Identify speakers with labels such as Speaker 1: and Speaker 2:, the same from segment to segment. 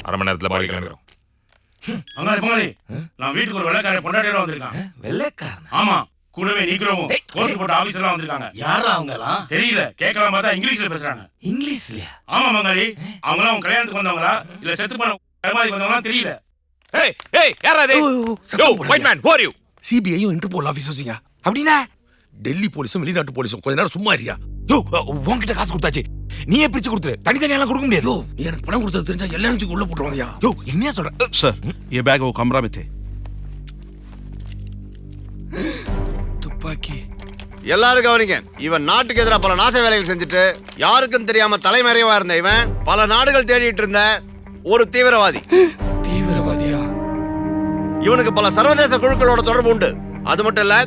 Speaker 1: அரை மணி நேரத்தில் பாடி கிளம்பிடும்.
Speaker 2: பங்காளி நான் வீட்டுக்கு ஒரு வெள்ளைக்காரன் பொண்டாட்டியோட வந்திருக்கான்.
Speaker 3: வெள்ளைக்காரன்?
Speaker 2: ஆமா, கூடவே நீக்கிறோம் கோர்ட் போட்ட ஆபீசர்லாம் வந்திருக்காங்க.
Speaker 3: யாரா அவங்க எல்லாம்?
Speaker 2: தெரியல, கேட்கலாம் பார்த்தா இங்கிலீஷ்ல பேசுறாங்க.
Speaker 3: இங்கிலீஷ்லயா?
Speaker 2: ஆமா பங்காளி, அவங்களாம் உங்க கல்யாணத்துக்கு வந்தவங்களா இல்ல செத்து போன கர்மாதிக்கு வந்தவங்களா தெரியல.
Speaker 1: ஏய் ஏய் யாரா இது? Yo white man who are you?
Speaker 4: சிபிஐயும் இன்டர்போல் ஆபீசர்ஸுங்க.
Speaker 3: அப்படினா
Speaker 4: டெல்லி போலீஸும் வெளிநாட்டு போலீஸும் கொஞ்ச நேரம் சும்மா இருக்கியா?
Speaker 3: யோ உன்கிட்ட காசு கொடுத்தாச்சு, நீயே பிரிச்சு கொடுத்துரு. தனித்தனியெல்லாம் கொடுக்க முடியாது.
Speaker 4: நீ எனக்கு பணம் கொடுத்தது தெரிஞ்சா எல்லாரும் உள்ள போட்டுருவாங்கயா.
Speaker 3: யோ என்ன சொல்ற?
Speaker 5: सर ये बैग वो कमरा में थे.
Speaker 3: துப்பாக்கி.
Speaker 6: எல்லாரும் கவனிங்க. இவன் நாட்டுக்கு எதிராக பல நாச வேலைகள் செஞ்சுட்டு யாருக்கும் தெரியாம தலைமறைவா இருந்த இவன் பல நாடுகள் தேடிட்டு இருந்த ஒரு தீவிரவாதி.
Speaker 3: தீவிரவாதியா?
Speaker 6: இவனுக்கு பல சர்வதேச குழுக்களோட தொடர்பு உண்டு. அது மட்டும் இல்ல,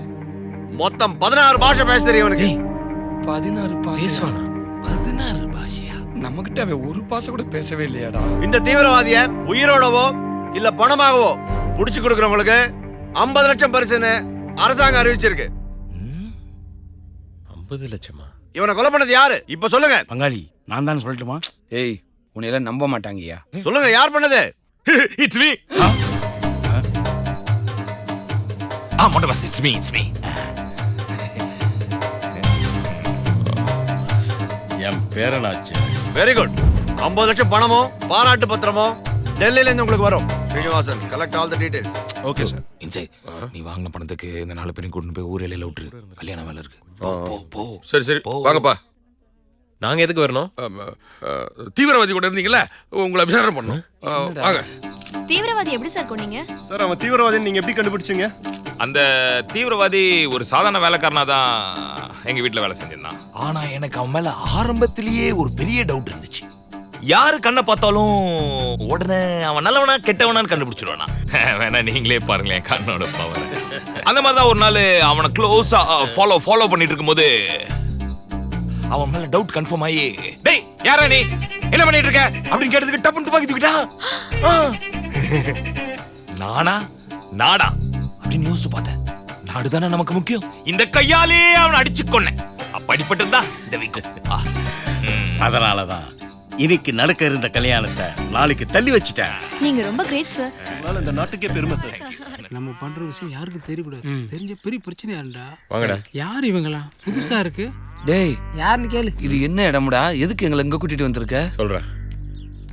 Speaker 6: மொத்தம் 16 பாஷை பேச தெரியும் இவனுக்கு.
Speaker 3: 16 பாஷை
Speaker 4: பேசுவானா?
Speaker 3: 16 பாஷையா? நம்மகிட்ட அவன் ஒரு பாஷை கூட பேசவே இல்லையாடா.
Speaker 6: இந்த தீவிரவாதிய உயிரோடவோ இல்ல பணமாகவோ புடிச்சு கொடுக்கறவங்களுக்கு 50 லட்சம் பரிசுன்னு அரசாங்கம் அறிவிச்சிருக்கு.
Speaker 7: 50 லட்சமா?
Speaker 6: இவனை கொலை பண்ணது யாரு இப்ப சொல்லுங்க.
Speaker 2: பங்காளி நான் தான் சொல்லட்டுமா?
Speaker 8: ஏய் உன்னையெல்லாம் நம்ப மாட்டாங்கய்யா.
Speaker 6: சொல்லுங்க, யார் பண்ணது?
Speaker 1: It's me. மொட்டை பாஸ், இட்ஸ் மீ.
Speaker 7: என் பேரனாச்சு.
Speaker 6: Very good. 50 லட்சம் பணமோ பாராட்டு பத்திரமோ டெல்லியில இருந்து உங்களுக்கு வரும். Srinivasan, collect all the details.
Speaker 5: Okay sir.
Speaker 3: இன்சை நீ வாங்கின பணத்துக்கு இந்த 4 பேரையும் கூட்டிட்டு போய் ஊர் எல்லையில விட்டுரு. கல்யாண வேலை இருக்கு. போ.
Speaker 4: சரி சரி வாங்கப்பா.
Speaker 7: நாங்க எதுக்கு வரணும்?
Speaker 4: தீவிரவாதி கூட இருந்தீங்கல்ல, உங்களை விசாரணை பண்ணணும். வாங்க.
Speaker 9: தீவிரவாதி எப்படி சார் கொன்னீங்க?
Speaker 10: சார் அவன் தீவிரவாதின்னு நீங்க எப்படி கண்டுபிடிச்சீங்க?
Speaker 1: அந்த தீவிரவாதி ஒரு சாதாரண வேலைக்காரனா தான் எங்க வீட்டுல வேலை செஞ்சிருந்தான்.
Speaker 3: ஆனா எனக்கு அவன் மேல ஆரம்பத்திலேயே ஒரு பெரிய டவுட் இருந்துச்சு.
Speaker 1: யாரு கண்ணை பார்த்தாலும் உடனே அவன் நல்லவனா கெட்டவனான்னு கண்டுபிடிச்சிருவானா? வேணா நீங்களே பாருங்களேன் கண்ணோட பவர். அந்த மாதிரிதான் ஒரு நாள் அவனை க்ளோஸா ஃபாலோ பண்ணிட்டு இருக்கும்போது அவன் மேல டவுட் கன்ஃபார்ம் ஆகி, டேய் யாரா நீ, என்ன பண்ணிட்டு இருக்க அப்படின்னு கேட்டதுக்கு டப்புன்னு துப்பாக்கி தூக்கிட்டான். நாடா அப்படின்னு யோசிச்சு பார்த்தேன். நாடுதானே நமக்கு முக்கியம். இந்த கையாலே அவனை அடிச்சு கொன்னேன். அப்படிப்பட்டதுதான் இந்த வீக்கு.
Speaker 7: அதனாலதான் இன்னைக்கு நடக்க இருந்த கல்யாணத்தை நாளைக்கு தள்ளி வச்சுட்டேன்.
Speaker 9: நீங்க ரொம்ப கிரேட் சார்.
Speaker 10: அதனால இந்த நாட்டுக்கே பெருமை சார்.
Speaker 11: நம்ம பண்ற விஷயம் யாருக்கும் தெரியக்கூடாது. தெரிஞ்ச பெரிய பிரச்சனையா இருந்தா.
Speaker 7: வாங்கடா.
Speaker 11: யார் இவங்கலாம் புதுசா இருக்கு?
Speaker 8: டேய்
Speaker 11: யாருன்னு கேளு.
Speaker 8: இது என்ன இடம்டா? எதுக்கு எங்களை இங்க கூட்டிட்டு வந்திருக்க?
Speaker 7: சொல்றேன்.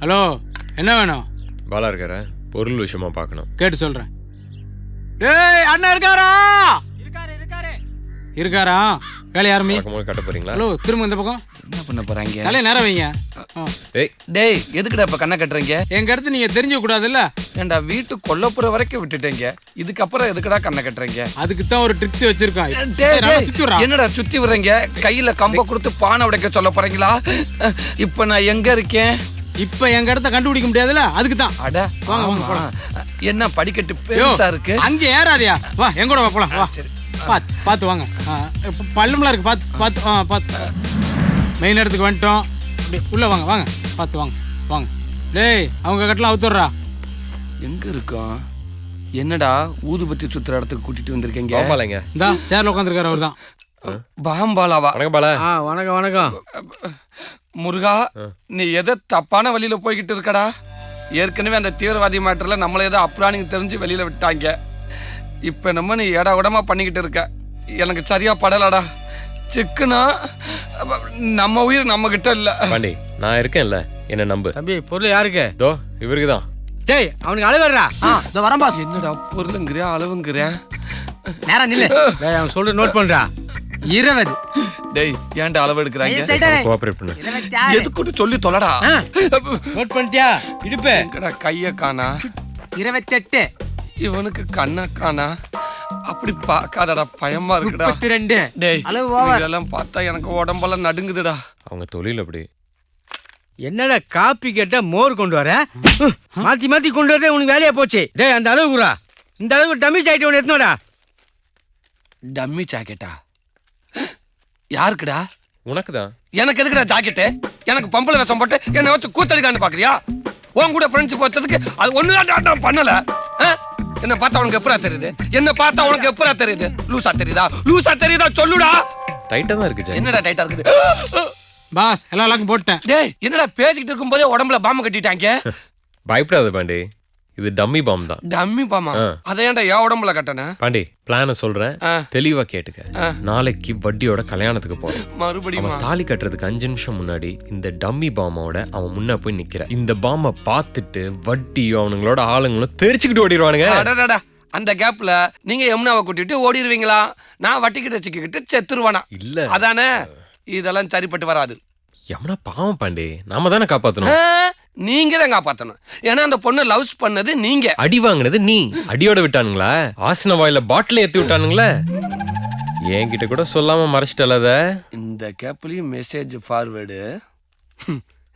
Speaker 11: ஹலோ, என்ன வேணும்?
Speaker 7: பாலா இருக்கார, பொருள் விஷயமா பார்க்கணும்.
Speaker 11: கேட்டு சொல்றேன். டேய் அண்ணா இருக்காரா? இருக்காரா? வேலை ஆரம்பி.
Speaker 7: கட்ட போறீங்களா?
Speaker 11: ஹலோ, திரும்ப இந்த பக்கம்.
Speaker 8: என்ன பண்ண போறாங்க?
Speaker 11: தலைய நேரம் வைங்க.
Speaker 8: டேய் எதுக்குடா இப்ப கண்ணை கட்டுறீங்க?
Speaker 11: எங்க அடுத்து நீங்க தெரிஞ்சுக்க கூடாதுல்ல.
Speaker 8: ஏண்டா வீட்டு கொல்லப்புற வரைக்கும் விட்டுட்டீங்க, இதுக்கப்புறம் எதுக்குடா கண்ணை கட்டுறீங்க?
Speaker 11: அதுக்கு தான் ஒரு ட்ரிக்ஸ் வச்சிருக்கோம்.
Speaker 8: என்னடா சுத்தி விடுறீங்க? கையில கம்ப கொடுத்து பானை உடைக்க சொல்ல போறீங்களா? இப்ப நான் எங்க இருக்கேன்?
Speaker 11: இப்ப எங்க இடத்த கண்டுபிடிக்க முடியாதுல்ல, அதுக்கு தான்.
Speaker 8: அட
Speaker 11: வாங்க போலாம்.
Speaker 8: என்ன படிக்கட்டு பெருசா இருக்கு?
Speaker 11: அங்க ஏறாதியா, வா எங்க கூட வா போலாம். வா பாத்து வாங்க. பல்லும்லாம் இருக்கு, பாத்து. மெயின் இடத்துக்கு வந்துட்டோம். அப்படி உள்ள வாங்க பாத்து வாங்க. டேய் அவங்க கட்டலாம் அவுத்துறா.
Speaker 8: எங்க இருக்கோம்? என்னடா ஊதுபத்தி சுத்துற இடத்துக்கு கூட்டிட்டு வந்திருக்கீங்க?
Speaker 7: பாம்பாலைங்க.
Speaker 11: இந்தா சேர்ல உட்காந்துருக்காரு அவர் தான்.
Speaker 8: பாம்பாலாவா?
Speaker 7: வணக்கம் பாலா.
Speaker 11: வணக்கம்.
Speaker 8: முருகா, நீ எதை தப்பான வழியில போய்கிட்டு இருக்கடா? ஏற்கனவே அந்த தீவிரவாதி மேட்டர்ல நம்மள ஏதோ அப்புறானிங்க தெரிஞ்சு வெளியில விட்டாங்க. இப்ப நம்ம நீ ஏடா உடமா பண்ணிக்கிட்டு இருக்க. எனக்கு சரியா படலடா. சிக்குனா நம்ம உயிர் நம்ம கிட்ட இல்ல.
Speaker 7: பாண்டி நான் இருக்கேன்ல, என்ன நம்பு.
Speaker 11: தம்பி பொருள் யாருக்கு?
Speaker 7: தோ இவருக்கு தான்.
Speaker 11: டேய் அவனுக்கு அளவுறா. இதோ வரேன் பாஸ்.
Speaker 8: என்னடா பொருளுங்கறியா அளவுங்கறியா?
Speaker 11: நேரா நில்லு. டேய் அவன் சொல்ற நோட் பண்றா. 20.
Speaker 8: டேய் ஏன்டா அளவு எடுக்கறாங்க?
Speaker 7: கோஆபரேட் பண்ணு.
Speaker 8: எதுக்கு சொல்லி தொலைடா.
Speaker 11: நோட் பண்ணிட்டியா? இடுப்பு.
Speaker 8: எங்கடா கைய காணா?
Speaker 11: 28.
Speaker 8: இவனுக்கு கண்ண காணா? அப்படி பார்க்காதடா, பயமா இருக்குடா.
Speaker 11: 32.
Speaker 8: டேய்
Speaker 11: அளவு ஓவர்.
Speaker 8: இதெல்லாம் பார்த்தா எனக்கு உடம்பெல்லாம் நடுங்குதுடா.
Speaker 7: அவங்க தொழில் அப்படி.
Speaker 11: என்னடா காப்பி கேட்டா மோர் கொண்டு வர? மாத்தி கொண்டு வரதே உனக்கு வேலையா போச்சு. டேய் அந்த அளவுக்குறா. இந்த அளவுக்கு டம்மி சாய்ட்டு ஒன்று எடுத்துனோடா.
Speaker 8: டம்மி ஜாக்கெட்டா? யாருக்குடா?
Speaker 7: உனக்கு தான்.
Speaker 8: எனக்கு எதுக்குடா ஜாக்கெட்டு? எனக்கு பம்பளை வேஷம் போட்டு என்ன வச்சு கூத்தடிக்கான்னு பாக்குறியா? உன் கூட ஃப்ரெண்ட்ஷிப் வச்சதுக்கு அது ஒண்ணுதான் நான் பண்ணல. என்ன பார்த்தா உனக்கு எப்பரா தெரியுது? என்ன பார்த்தா உனக்கு எப்பரா தெரியுது? லூசா தெரியுதா சொல்லுடா.
Speaker 7: டைட்டா தான் இருக்கு.
Speaker 8: என்னடா டைட்டா இருக்குது?
Speaker 11: பாஸ் எல்லாம் லாக் போட்டேன்.
Speaker 8: டேய் என்னடா பேசிக்கிட்டு இருக்கும்போதே உடம்புல பாம்பு கட்டிட்டாங்க.
Speaker 10: பயப்படாத பாண்டி, இது டம்மி பாம் தான்.
Speaker 8: டம்மி பாமா? அதை ஏன்டா என் உடம்புல கட்டண?
Speaker 10: பாண்டி பிளான சொல்றேன், தெளிவா கேட்டுக்க. நாளைக்கு வட்டியோட கல்யாணத்துக்கு போறோம்.
Speaker 8: மறுபடியும்
Speaker 10: அவன் தாலி கட்டுறதுக்கு 5 நிமிஷம் முன்னாடி இந்த டம்மி பாமோட அவன் முன்ன போய் நிக்கிற. இந்த பாமை பார்த்துட்டு வட்டியும் அவனுங்களோட ஆளுங்களும் தெரிச்சுக்கிட்டு ஓடிடுவானுங்க.
Speaker 8: அடடடா, அந்த கேப்ல நீங்க யமுனாவை கூட்டிட்டு ஓடிடுவீங்களா? நான் வட்டிக்கிட்ட சிக்கிக்கிட்டு செத்துருவானா?
Speaker 10: இல்ல
Speaker 8: அதானே? இதெல்லாம் சரிப்பட்டு வராது.
Speaker 10: யமுனா பாவம் பாண்டி, நாம தானே காப்பாத்தணும்.
Speaker 8: நீங்க தான் காப்பாத்தணும். ஏன்னா அந்த பொண்ணு லவ்ஸ் பண்ணது நீங்க.
Speaker 10: அடி வாங்கினது நீ. அடியோட விட்டானுங்களா? ஆசன வாயில பாட்டில ஏத்தி விட்டானுங்களா? என்கிட்ட கூட சொல்லாம மறைச்சிட்டல.
Speaker 8: இந்த கேப்லயும் மெசேஜ் ஃபார்வேர்டு.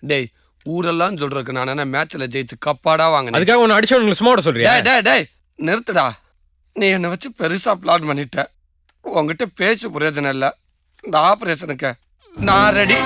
Speaker 8: டேய், ஊரெல்லாம் சொல்றதுக்கு நான் என்ன மேட்ச்ல ஜெயிச்சு கப்பாடா வாங்கினேன்.
Speaker 10: அதுக்காக உன்னை அடிச்சவனுங்களை சும்மா விட சொல்றியா?
Speaker 8: டேய் நிறுத்துடா. நீ என்னை வச்சு பெருசா பிளான் பண்ணிட்ட. உங்ககிட்ட பேச பிரயோஜனம் இல்லை. இந்த ஆபரேஷனுக்கு நான் ரெடி.